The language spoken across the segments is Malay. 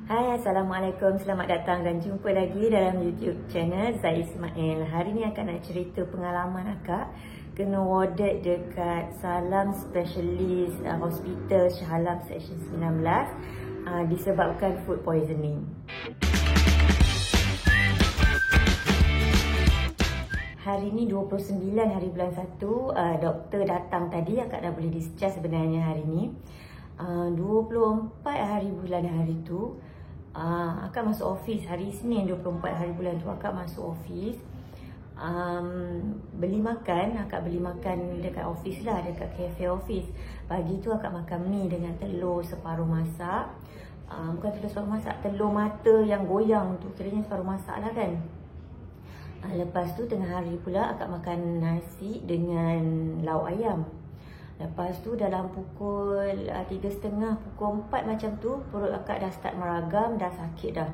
Hai, Assalamualaikum. Selamat datang dan jumpa lagi dalam YouTube channel Zai Ismail. Hari ni akan nak cerita pengalaman akak kena warded dekat Salam Specialist Hospital Shah Alam Section 19 disebabkan food poisoning. Hari ni 29 hari bulan 1, doktor datang tadi. Akak dah boleh discharge sebenarnya hari ni. 24 hari bulan hari tu, akak masuk office hari Isnin 24 hari bulan tu. Akak masuk office, beli makan. Akak beli makan dekat office lah, dekat cafe office. Pagi tu akak makan mi dengan telur separuh masak. Bukan telur separuh masak, telur mata yang goyang tu, kiranya separuh masak lah kan. Lepas tu tengah hari pula akak makan nasi dengan lauk ayam. Lepas tu dalam pukul 3.30, pukul 4 macam tu, perut akak dah start meragam, dah sakit dah.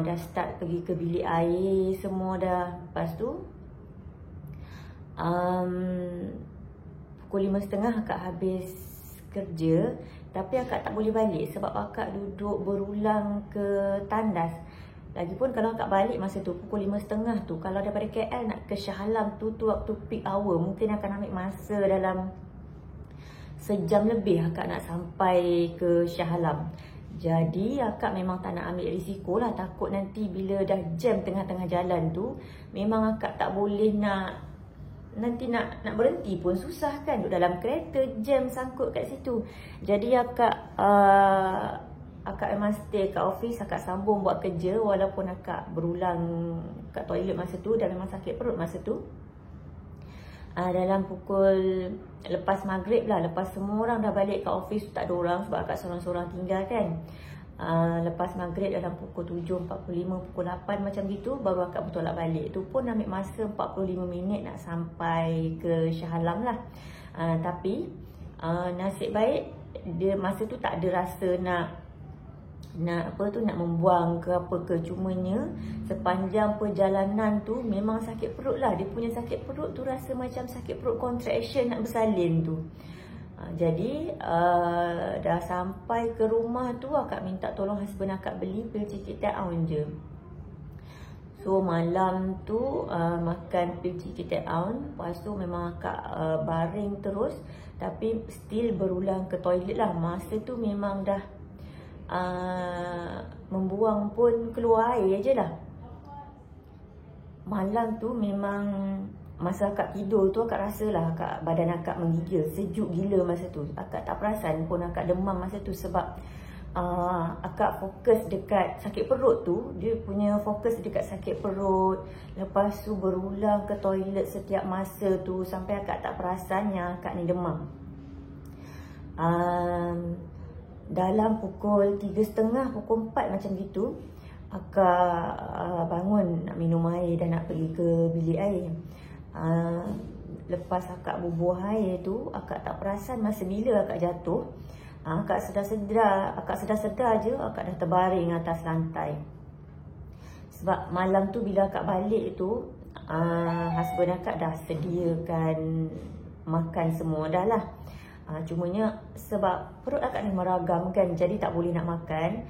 Dah start pergi ke bilik air, semua dah. Lepas tu pukul 5.30 akak habis kerja. Tapi akak tak boleh balik sebab akak duduk berulang ke tandas. Lagipun kalau akak balik masa tu pukul 5.30 tu, kalau daripada KL nak ke Shah Alam tu waktu peak hour, mungkin akan ambil masa dalam sejam lebih akak nak sampai ke Shah Alam. Jadi akak memang tak nak ambil risiko lah. Takut nanti bila dah jam tengah-tengah jalan tu, memang akak tak boleh nak berhenti pun susah kan. Duduk dalam kereta, jam sangkut kat situ. Jadi akak memang stay kat office. Akak sambung buat kerja walaupun akak berulang kat toilet masa tu dan memang sakit perut masa tu. Dalam pukul lepas maghrib lah, lepas semua orang dah balik kat office, tak ada orang sebab akak seorang-seorang tinggal kan. Lepas maghrib dalam pukul 7.45, pukul 8 macam gitu, baru akak bertolak balik. Tu pun ambil masa 45 minit nak sampai ke Shah Alam lah. Tapi nasib baik dia masa tu tak ada rasa nak membuang ke apa ke. Cumanya sepanjang perjalanan tu memang sakit perut lah. Dia punya sakit perut tu rasa macam sakit perut contraction nak bersalin tu. Jadi dah sampai ke rumah tu, akak minta tolong husband akak beli pil Cikitaun je. So malam tu makan pil Cikitaun. Lepas tu memang akak baring terus. Tapi still berulang ke toilet lah. Masa tu memang dah membuang pun keluar air je lah. Malam tu memang masa akak tidur tu, akak rasa lah badan akak menggigil. Sejuk gila masa tu. Akak tak perasan pun akak demam masa tu sebab akak fokus dekat sakit perut tu. Dia punya fokus dekat sakit perut. Lepas tu berulang ke toilet setiap masa tu, sampai akak tak perasan yang akak ni demam. Dalam pukul 3.30, pukul 4 macam gitu, akak bangun nak minum air dan nak pergi ke bilik air. Lepas akak bubuh air tu, akak tak perasan masa bila akak jatuh. Akak sedar je, akak dah terbaring atas lantai. Sebab malam tu bila akak balik tu, husband akak dah sediakan makan semua dah lah. Cumanya sebab perut akak ni meragam kan, jadi tak boleh nak makan.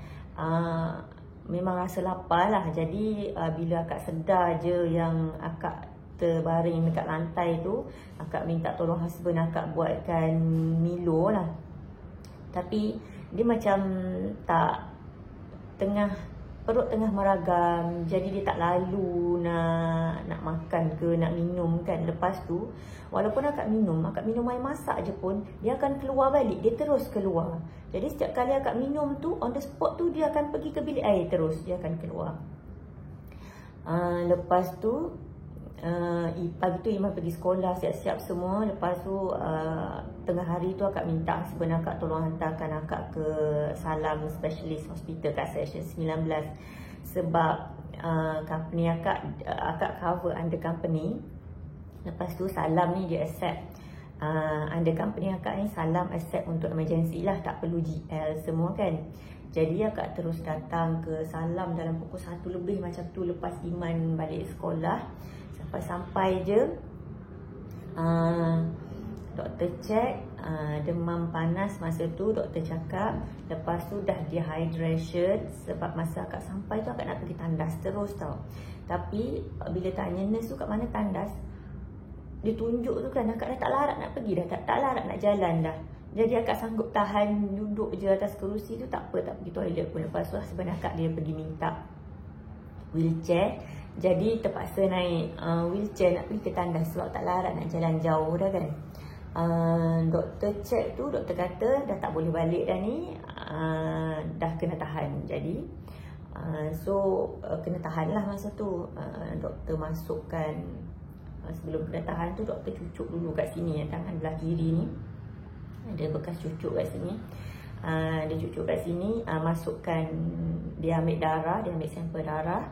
Memang rasa lapar lah. Jadi bila akak sedar je yang akak terbaring dekat lantai tu, akak minta tolong husband akak buatkan Milo lah. Tapi dia macam tak, perut tengah meragam, jadi dia tak lalu nak makan ke nak minum kan. Lepas tu walaupun akak minum air masak je pun, dia akan keluar balik, dia terus keluar. Jadi setiap kali akak minum tu, on the spot tu dia akan pergi ke bilik air terus, dia akan keluar. Lepas tu pagi tu Iman pergi sekolah, siap-siap semua. Lepas tu tengah hari tu akak minta husband akak tolong hantarkan akak ke Salam Specialist Hospital kat Section 19. Sebab company akak cover under company. Lepas tu Salam ni dia accept under company akak ni, Salam accept untuk emergency lah, tak perlu GL semua kan. Jadi akak terus datang ke Salam dalam pukul 1 lebih macam tu, lepas Iman balik sekolah. Sampai je doktor check, demam panas masa tu doktor cakap. Lepas tu dah dehydration, sebab masa akak sampai tu akak nak pergi tandas terus tau. Tapi bila tanya nurse tu kat mana tandas, dia tunjuk tu kan, akak dah tak larat nak pergi dah, tak larat nak jalan dah. Jadi akak sanggup tahan duduk je atas kerusi tu, tak apa, tak pergi toilet pun. Lepas tu husband akak dia pergi minta wheelchair. Jadi terpaksa naik wheelchair nak pergi ke tandas sebab tak larat nak jalan jauh dah kan. Doktor check tu, doktor kata dah tak boleh balik dah ni, dah kena tahan. Jadi kena tahan lah masa tu. Doktor masukkan, sebelum kena tahan tu doktor cucuk dulu kat sini, tangan belah kiri ni ada bekas cucuk kat sini. Dia cucuk kat sini, masukkan, dia ambil darah, dia ambil sampel darah.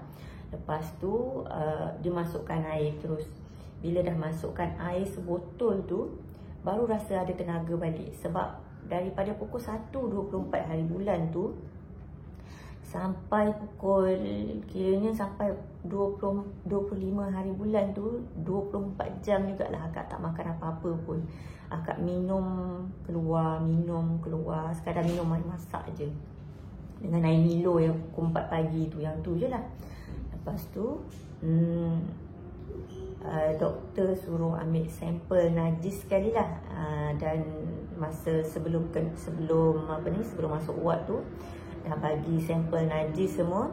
Lepas tu dia masukkan air terus. Bila dah masukkan air sebotol tu, baru rasa ada tenaga balik. Sebab daripada pukul 1.24 hari bulan tu sampai pukul, kiranya sampai 25 hari bulan tu, 24 jam jugalah akak tak makan apa-apa pun. Akak minum keluar, sekadar minum air masak je dengan air Milo yang pukul 4 pagi tu, yang tu je lah. Lepas tu doktor suruh ambil sampel najis sekali lah. Dan masa sebelum masuk ward tu dah bagi sampel najis semua.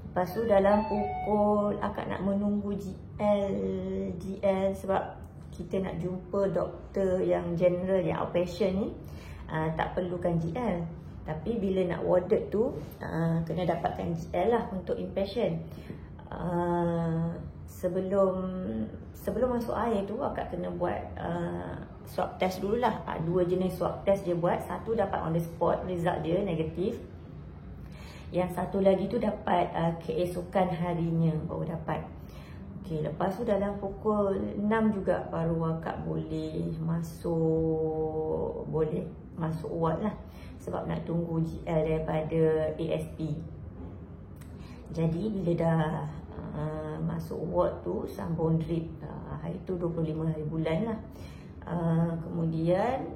Lepas tu dalam pukul, akak nak menunggu GL sebab kita nak jumpa doktor yang general, yang outpatient ni, tak perlukan GL. Tapi bila nak warded tu, kena dapatkan GL lah untuk inpatient. Sebelum masuk air tu, akak kena buat swab test dululah. 2 jenis swab test dia buat. Satu dapat on the spot, result dia negatif. Yang satu lagi tu dapat keesokan harinya baru dapat. Okey, lepas tu dalam pukul 6 juga baru akak boleh masuk ward lah. Sebab nak tunggu GL daripada ASP. Jadi bila dah masuk ward tu, sambung drip. Hari tu 25 hari bulan lah. Kemudian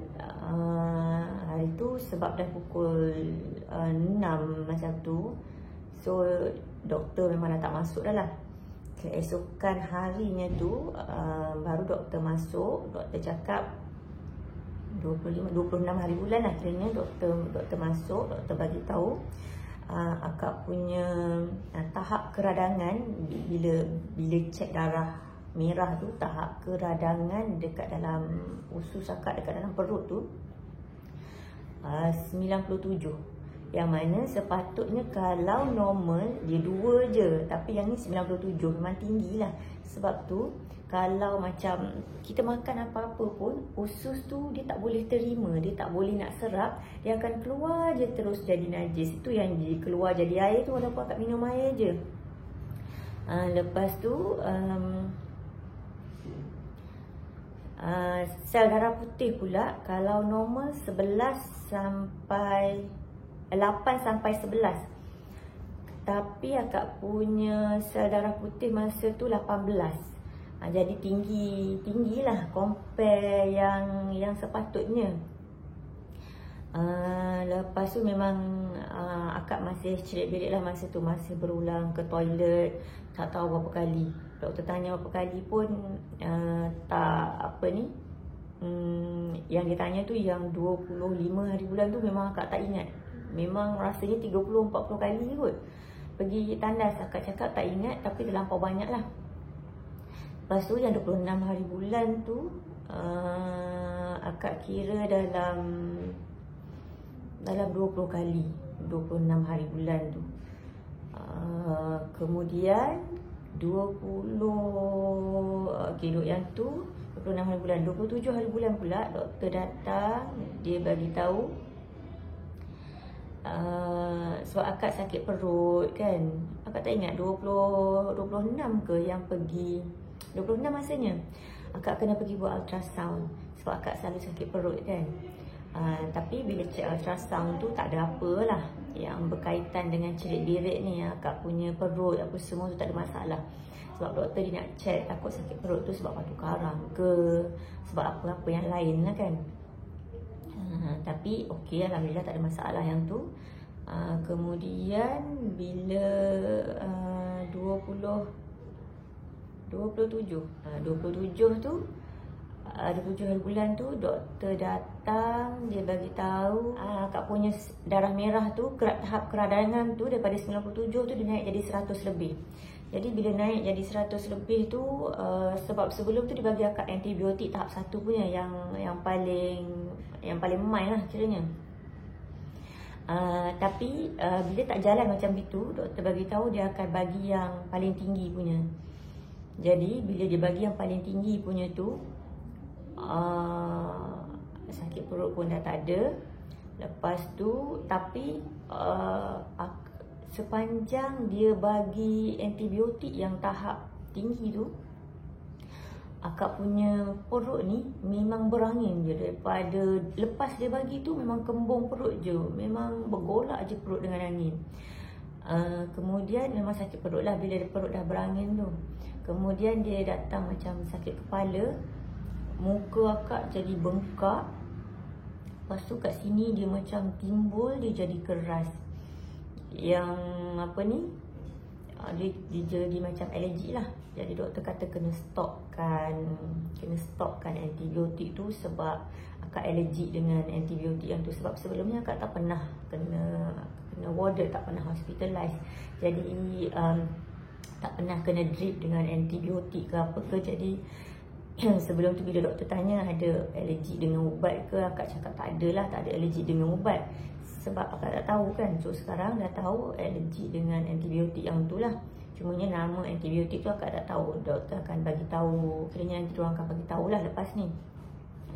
hari tu sebab dah pukul 6 macam tu, so doktor memang dah tak masuk dah lah. Keesokan harinya tu baru doktor masuk. Doktor cakap 26 hari bulan lah kiranya. Doktor masuk, doktor bagi tahu akak punya tahap keradangan. Bila cek darah merah tu, tahap keradangan dekat dalam usus akak, dekat dalam perut tu 97. Yang mana sepatutnya kalau normal dia 2 je, tapi yang ni 97, memang tinggi lah. Sebab tu kalau macam kita makan apa-apa pun, usus tu dia tak boleh terima, dia tak boleh nak serap, dia akan keluar je terus jadi najis. Itu yang keluar jadi air tu, walaupun akak minum air je. Lepas tu sel darah putih pula, kalau normal 8 sampai 11. Tapi akak punya sel darah putih masa tu 18. Jadi tinggilah compare yang sepatutnya. Lepas tu memang akak masih cerit-berit lah masa tu, masih berulang ke toilet, tak tahu berapa kali. Doktor tanya berapa kali pun yang dia tanya tu yang 25 hari bulan tu memang akak tak ingat. Memang rasanya 30-40 kali kot pergi tandas. Akak cakap tak ingat, tapi terlampau banyak lah. Lepas tu yang 26 hari bulan tu akak kira dalam 20 kali 26 hari bulan tu. Kemudian 20 kilo yang tu 26 hari bulan. 27 hari bulan pula doktor datang, dia bagi tahu sebab akak sakit perut kan. Akak tak ingat 26 ke yang pergi, 26 masanya akak kena pergi buat ultrasound sebab akak selalu sakit perut kan. Tapi bila check ultrasound tu tak ada apalah yang berkaitan dengan cerit birit ni, akak punya perut apa semua tu tak ada masalah. Sebab doktor dia nak check takut sakit perut tu sebab batu karang ke, sebab apa-apa yang lain lah kan. Tapi okey, alhamdulillah tak ada masalah yang tu. Kemudian bila 27 tu 27 hari bulan tu doktor datang, dia bagi tahu akak punya darah merah tu tahap keradangan tu daripada 97 tu dia naik jadi 100 lebih. Jadi bila naik jadi 100 lebih tu sebab sebelum tu dia bagi akak antibiotik tahap 1 punya yang paling main lah kiranya. Tapi bila tak jalan macam itu, doktor bagi tahu dia akan bagi yang paling tinggi punya. Jadi bila dia bagi yang paling tinggi punya tu, sakit perut pun dah tak ada. Lepas tu tapi sepanjang dia bagi antibiotik yang tahap tinggi tu, akak punya perut ni memang berangin je. Daripada lepas dia bagi tu memang kembung perut je, memang bergolak je perut dengan angin. Kemudian memang sakit perut lah bila perut dah berangin tu. Kemudian dia datang macam sakit kepala, muka akak jadi bengkak. Lepas tu kat sini dia macam timbul, dia jadi keras. Yang apa ni, dia jadi macam alergi lah. Jadi doktor kata kena stopkan antibiotik tu sebab akak alergi dengan antibiotik yang tu. Sebab sebelumnya akak tak pernah kena warded, tak pernah hospitalized. Jadi tak pernah kena drip dengan antibiotik ke apa ke. Jadi sebelum tu bila doktor tanya ada alergi dengan ubat ke, akak cakap tak ada lah, tak ada alergi dengan ubat. Sebab akak tak tahu kan. So sekarang dah tahu alergi dengan antibiotik yang tu lah. Cumanya nama antibiotik tu akak tak tahu. Doktor akan bagi tahu, kiranya nanti diorang akan bagi tahulah lepas ni.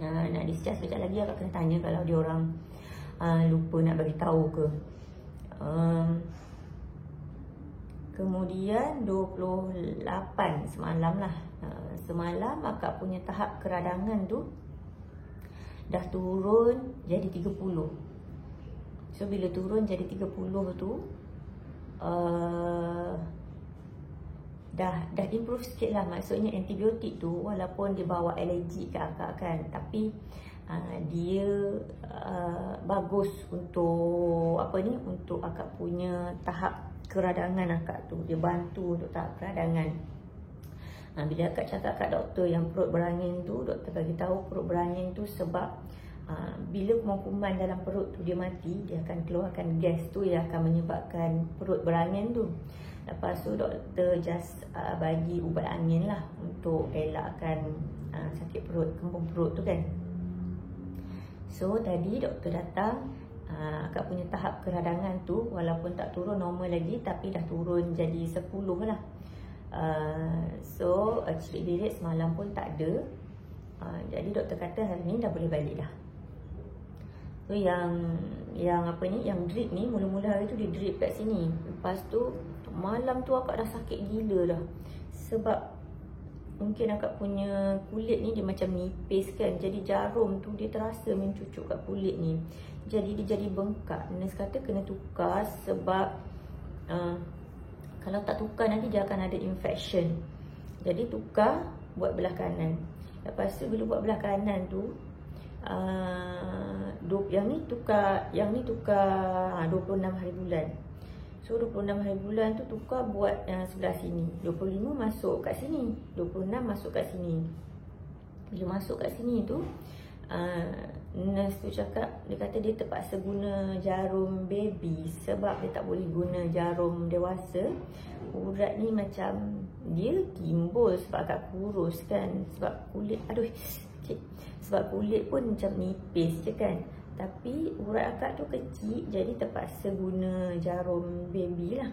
Nak discharge sekejap lagi akak kena tanya kalau diorang lupa nak bagi tahu ke. Kemudian 28 semalam lah. Semalam akak punya tahap keradangan tu dah turun jadi 30. So bila turun jadi 30 tu dah improve sikit lah. Maksudnya antibiotik tu walaupun dia bawa alergi ke akak kan, tapi dia bagus untuk untuk akak punya tahap keradangan akak tu. Dia bantu untuk tahap keradangan. Bila akak cakap kat doktor yang perut berangin tu, doktor bagi tahu perut berangin tu sebab bila kuman-kuman dalam perut tu dia mati, dia akan keluarkan gas tu yang akan menyebabkan perut berangin tu. Lepas tu doktor just bagi ubat angin lah untuk elakkan sakit perut, kembung perut tu kan. So tadi doktor datang, akak punya tahap keradangan tu walaupun tak turun normal lagi, tapi dah turun jadi 10 lah. So cerit birit semalam pun tak ada. Jadi doktor kata hari ni dah boleh balik dah. So yang drip ni, mula-mula hari tu dia drip kat sini. Lepas tu malam tu akak dah sakit gila dah. Sebab mungkin akak punya kulit ni dia macam nipis kan. Jadi jarum tu dia terasa mencucuk kat kulit ni. Jadi dia jadi bengkak. Nurse kata kena tukar sebab kalau tak tukar nanti dia akan ada infection. Jadi tukar buat belah kanan. Lepas tu bila buat belah kanan tu yang ni tukar 26 hari bulan. So 26 hari bulan tu tukar buat sebelah sini. 25 masuk kat sini, 26 masuk kat sini. Bila masuk kat sini tu nurse tu cakap, dia kata dia terpaksa guna jarum baby sebab dia tak boleh guna jarum dewasa. Urat ni macam dia timbul sebab agak kurus kan. Sebab kulit pun macam nipis je kan. Tapi urat akak tu kecil, jadi terpaksa guna jarum baby lah.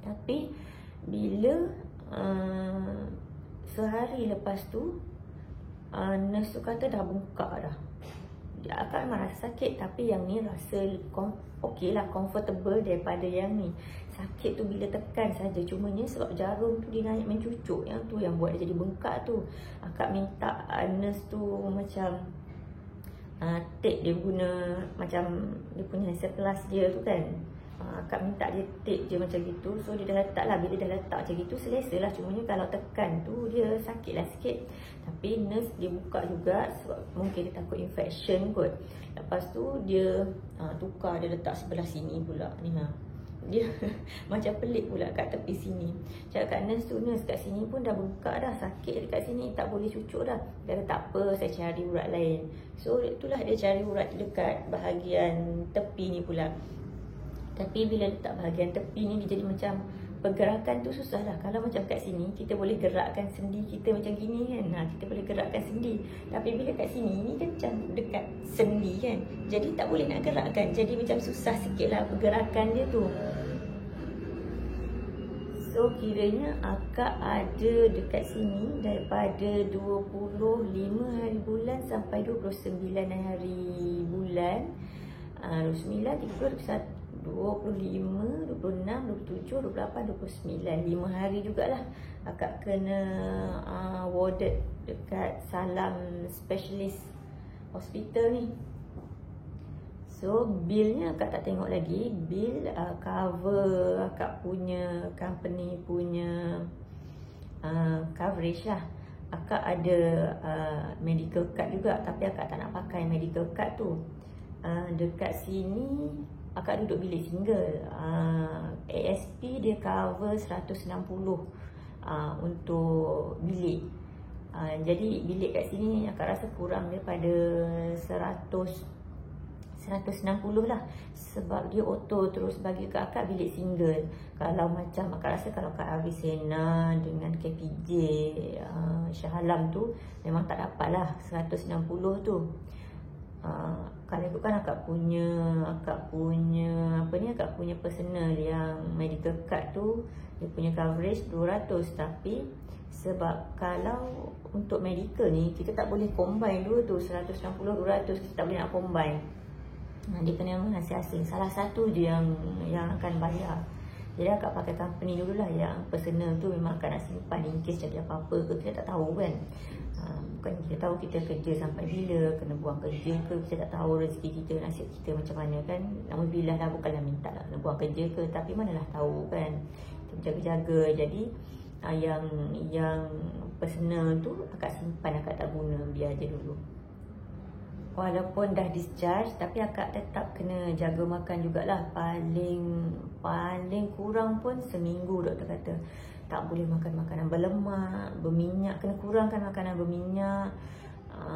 Tapi bila sehari lepas tu nurse tu kata dah bengkak dah. Akak memang rasa sakit, tapi yang ni rasa okey lah, comfortable daripada yang ni. Sakit tu bila tekan saja, cumanya sebab jarum tu dia naik mencucuk, yang tu yang buat dia jadi bengkak tu. Akak minta nurse tu macam tape dia guna macam dia punya sekelas dia tu kan. Akak minta dia tape je macam gitu. So dia dah letak lah. Bila dah letak macam gitu selesa lah. Cumanya kalau tekan tu dia sakit lah sikit. Tapi nurse dia buka juga sebab mungkin dia takut infection kot. Lepas tu dia tukar, dia letak sebelah sini pula ni dia macam pelik pula kat tepi sini. Cakap kat nurse tu, nurse kat sini pun dah buka dah, sakit dekat sini, tak boleh cucuk dah. Dia kata tak apa, saya cari urat lain. So itulah dia cari urat dekat bahagian tepi ni pula. Tapi bila letak bahagian tepi ni dia jadi macam pergerakan tu susah lah. Kalau macam kat sini kita boleh gerakkan sendi kita macam gini kan, kita boleh gerakkan sendi. Tapi bila kat sini ni kan macam dekat sendi kan, jadi tak boleh nak gerakkan. Jadi macam susah sikit lah pergerakan dia tu. So kiranya akak ada dekat sini daripada 25 hari bulan sampai 29 hari bulan. 29, 30, 25, 26, 27, 28, 29. 5 hari jugalah akak kena warded dekat Salam Specialist Hospital ni. So bilnya akak tak tengok lagi. Bil cover akak punya company punya coverage lah. Akak ada medical card juga, tapi akak tak nak pakai medical card tu. Dekat sini akak duduk bilik single. ASP dia cover 160 untuk bilik. Jadi bilik kat sini akak rasa kurang daripada 160 lah. Sebab dia auto terus bagi ke akak bilik single. Kalau macam akak rasa kalau kat Avicenna dengan KPJ Shah Alam tu memang tak dapat lah 160 tu. Kalau ikutkan akak punya personal yang medical card tu, dia punya coverage 200. Tapi sebab kalau untuk medical ni kita tak boleh combine dua tu, 160 200 kita tak boleh nak combine. Dia kena masing-masing, salah satu je yang akan bayar. Jadi akak pakai company dululah yang personal tu, memang akan nak simpan in case jadi apa-apa ke, kita tak tahu kan. Bukan kita tahu kita kerja sampai bila, kena buang kerja ke, kita tak tahu rezeki kita, nasib kita macam mana kan. Alhamdulillah lah, bukanlah minta lah kena buang kerja ke, tapi manalah tahu kan, kita jaga-jaga. Jadi yang personal tu akak simpan, akak tak guna, biar je dulu. Walaupun dah discharge, tapi akak tetap kena jaga makan jugalah. Paling kurang pun seminggu doktor kata tak boleh makan makanan berlemak, berminyak, kena kurangkan makanan berminyak.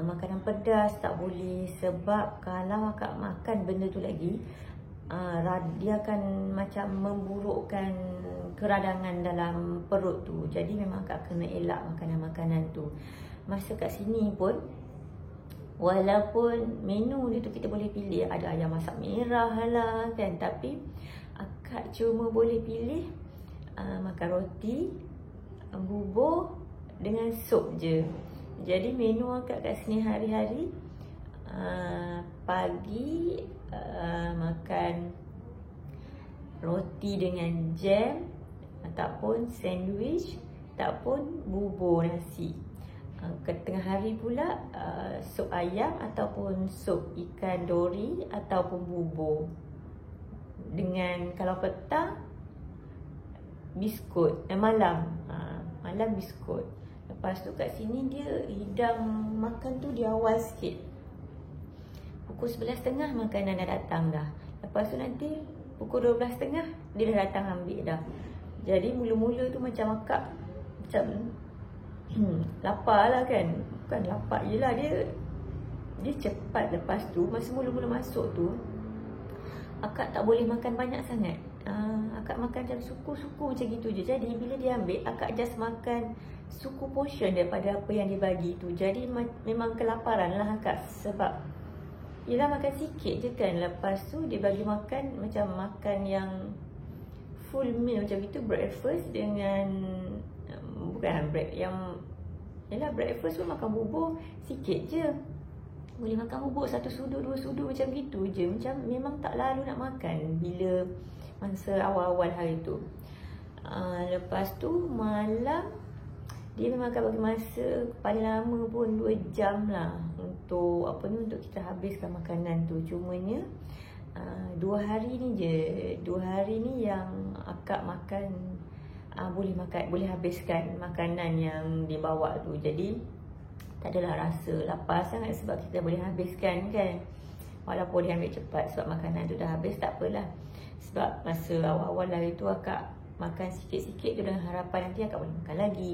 Makanan pedas tak boleh, sebab kalau akak makan benda tu lagi, dia akan macam memburukkan keradangan dalam perut tu. Jadi memang akak kena elak makanan-makanan tu. Masa kat sini pun, walaupun menu dia tu kita boleh pilih, ada ayam masak merah lah kan, tapi akak cuma boleh pilih makan roti, bubur dengan sup je. Jadi menu akak kat sini hari-hari, pagi makan roti dengan jam ataupun sandwich ataupun bubur nasi. Ke tengah hari pula sup ayam ataupun sup ikan dori ataupun bubur. Dengan kalau petang biskut, malam biskut. Lepas tu kat sini dia hidang makan tu dia awal sikit. Pukul 11.30 makanan dah datang dah. Lepas tu nanti pukul 12.30 dia dah datang ambil dah. Jadi mula-mula tu macam akak macam lapar lah kan. Bukan lapar je lah, dia cepat. Lepas tu masa mula-mula masuk tu akak tak boleh makan banyak sangat. Akak makan macam suku-suku macam gitu je. Jadi bila dia ambil, akak just makan suku portion daripada apa yang dia bagi tu. Jadi memang kelaparan lah akak. Sebab yelah makan sikit je kan. Lepas tu dia bagi makan macam makan yang full meal macam itu, breakfast dengan bukan breakfast pun makan bubur sikit je. Boleh makan bubur 1 sudu 2 sudu macam gitu je. Macam memang tak lalu nak makan bila masa awal-awal hari tu. Lepas tu malam Dia memang akan bagi masa paling lama pun 2 jam lah untuk untuk kita habiskan makanan tu. Cumanya 2 hari ni je, 2 hari ni yang akak makan boleh habiskan makanan yang dibawa tu. Jadi tak adalah rasa lapar sangat sebab kita boleh habiskan kan. Walaupun dia ambil cepat sebab makanan tu dah habis, tak apalah. Sebab masa awal-awal hari tu akak makan sikit-sikit tu dengan harapan nanti akak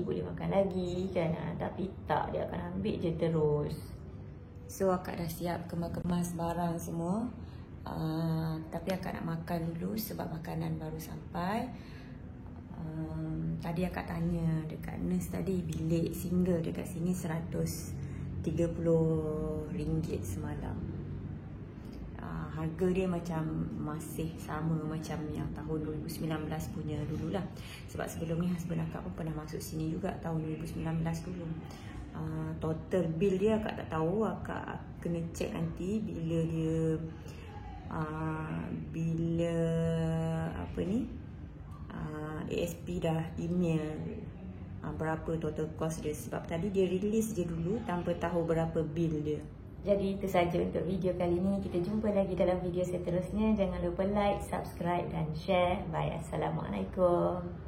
boleh makan lagi kan. Tapi tak, dia akan ambil je terus. So akak dah siap kemas-kemas barang semua. Tapi akak nak makan dulu sebab makanan baru sampai. Tadi akak tanya dekat nurse tadi, bilik single dekat sini RM130 semalam. Harga dia macam masih sama macam yang tahun 2019 punya dululah. Sebab sebelum ni husband akak pun pernah masuk sini juga tahun 2019 dulu. Total bill dia akak tak tahu, akak kena check nanti bila dia ASP dah email berapa total cost dia. Sebab tadi dia release je dulu tanpa tahu berapa bill dia. Jadi itu saja untuk video kali ini. Kita jumpa lagi dalam video seterusnya. Jangan lupa like, subscribe dan share. Bye. Assalamualaikum.